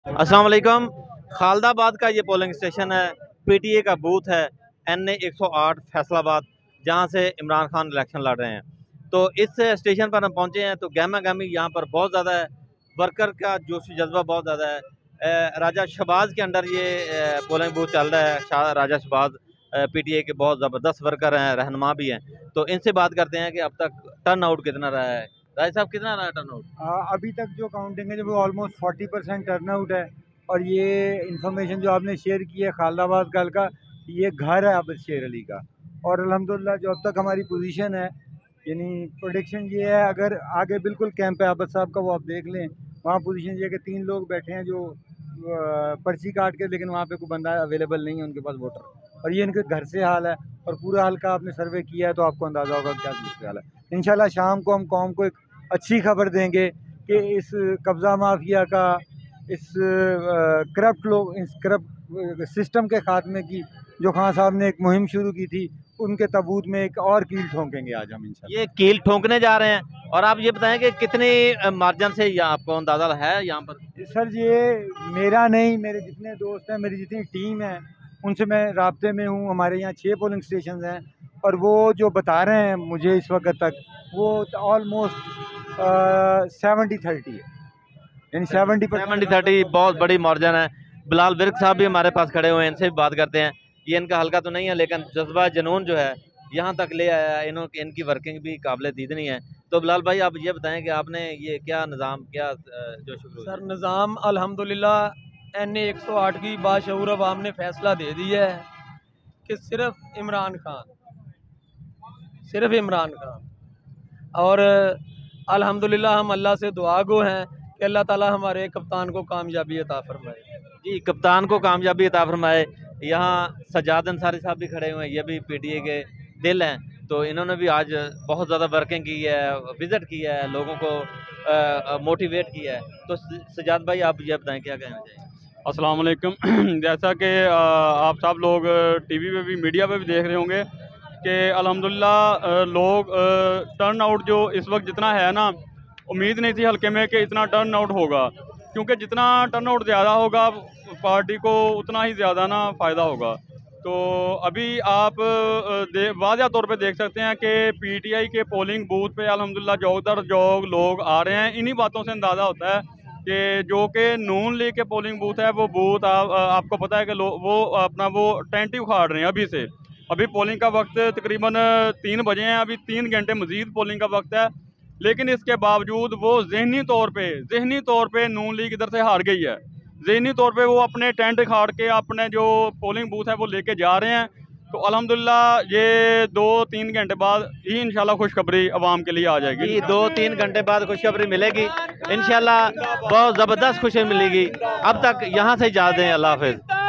अस्सलाम वालेकुम। खालदाबाद का ये पोलिंग स्टेशन है। पीटीए का बूथ है NA 108 फैसलाबाद, जहाँ से इमरान खान इलेक्शन लड़ रहे हैं। तो इस स्टेशन पर हम पहुँचे हैं तो गहमा गहमी यहाँ पर बहुत ज़्यादा है, वर्कर का जोश जज्बा बहुत ज़्यादा है। राजा शहबाज के अंडर ये पोलिंग बूथ चल रहा है। राजा शहबाज पीटीए के बहुत ज़बरदस्त वर्कर हैं, रहनुमा भी हैं। तो इनसे बात करते हैं कि अब तक टर्न आउट कितना रहा है। राजा साहब, कितना रहा है टर्न आउट? अभी तक जो काउंटिंग है वो ऑलमोस्ट 40% टर्नआउट है। और ये इन्फॉर्मेशन जो आपने शेयर की है खालदाबाद का हल्का, ये घर है आबिद शेर अली का। और अल्हम्दुलिल्लाह जो अब तक हमारी पोजीशन है, यानी प्रोडिक्शन ये है, अगर आगे बिल्कुल कैंप है आबिद साहब का, वो आप देख लें, वहाँ पोजीशन ये है कि 3 लोग बैठे हैं जो पर्ची काट के, लेकिन वहाँ पे कोई बंदा अवेलेबल नहीं है उनके पास वोटर। और ये इनके घर से हाल है। और पूरा हल्का आपने सर्वे किया है तो आपको अंदाज़ा होगा क्या दूसरे हाल है। इंशाल्लाह शाम को हम कौम को एक अच्छी खबर देंगे कि इस कब्ज़ा माफिया का, इस करप्ट लोग, इस करप्ट सिस्टम के खात्मे की जो खान साहब ने एक मुहिम शुरू की थी, उनके ताबूत में एक और कील ठोंकेंगे आज हम इंशाल्लाह। ये कील ठोंकने जा रहे हैं। और आप ये बताएं कि कितने मार्जिन से आपको अंदाजा है यहाँ पर? सर ये मेरा नहीं, मेरे जितने दोस्त हैं, मेरी जितनी टीम है, उनसे मैं राब्ते में हूँ। हमारे यहाँ 6 पोलिंग स्टेशन हैं और वो जो बता रहे हैं मुझे इस वक्त तक, वो ऑलमोस्ट 70-30 है, यानी 70-30 बहुत बड़ी मार्जिन है। बिलाल विर्क साहब भी हमारे पास खड़े हुए हैं, इनसे भी बात करते हैं। ये इनका हल्का तो नहीं है, लेकिन जज्बा जुनून जो है यहाँ तक ले आया है। इनकी वर्किंग भी काबिल दीदनी है। तो बिलाल भाई, आप ये बताएं कि आपने ये क्या निज़ाम, क्या जो शुरू सर निज़ाम अल्हम्दुलिल्लाह NA 108 की बाशऊर अवाम ने फैसला दे दिया है कि सिर्फ इमरान खान और अल्हम्दुलिल्लाह हम अल्लाह से दुआ गो हैं कि अल्लाह ताला हमारे कप्तान को कामयाबी अता फरमाए। जी, कप्तान को कामयाबी अता फरमाए। यहाँ सजाद अंसारी साहब भी खड़े हुए हैं, ये भी पीटीए के दिल हैं। तो इन्होंने भी आज बहुत ज़्यादा वर्किंग की है, विज़िट किया है, लोगों को मोटिवेट किया है। तो सजाद भाई, आप ये बताएं क्या कहना चाहिए? अस्सलाम वालेकुम। जैसा कि आप सब लोग टीवी पे भी, मीडिया पे भी देख रहे होंगे कि अल्हम्दुलिल्लाह लोग टर्न आउट जो इस वक्त जितना है ना, उम्मीद नहीं थी हल्के में कि इतना टर्न आउट होगा, क्योंकि जितना टर्न आउट ज़्यादा होगा पार्टी को उतना ही ज़्यादा ना फ़ायदा होगा। तो अभी आप वाज़ह तौर पे देख सकते हैं कि पीटीआई के पोलिंग बूथ पे अल्हम्दुलिल्लाह जोग दर जोग लोग आ रहे हैं। इन्हीं बातों से अंदाज़ा होता है कि जो कि नून लीग के पोलिंग बूथ है, वो बूथ आपको पता है कि वो अपना वो टेंट ही उखाड़ रहे हैं अभी से। अभी पोलिंग का वक्त तकरीबन 3 बजे हैं, अभी 3 घंटे मज़ीद पोलिंग का वक्त है। लेकिन इसके बावजूद वो ज़हनी तौर पे नून लीग इधर से हार गई है। ज़हनी तौर पे वो अपने टेंट खाड़ के अपने जो पोलिंग बूथ है वो लेके जा रहे हैं। तो अल्हम्दुलिल्लाह ये 2-3 घंटे बाद ही इंशाल्लाह खुशखबरी आवाम के लिए आ जाएगी। 2-3 घंटे बाद खुशखबरी मिलेगी इंशाल्लाह, बहुत ज़बरदस्त खुशी मिलेगी। अब तक यहाँ से इजाज़त दें, अल्लाह हाफ़िज़।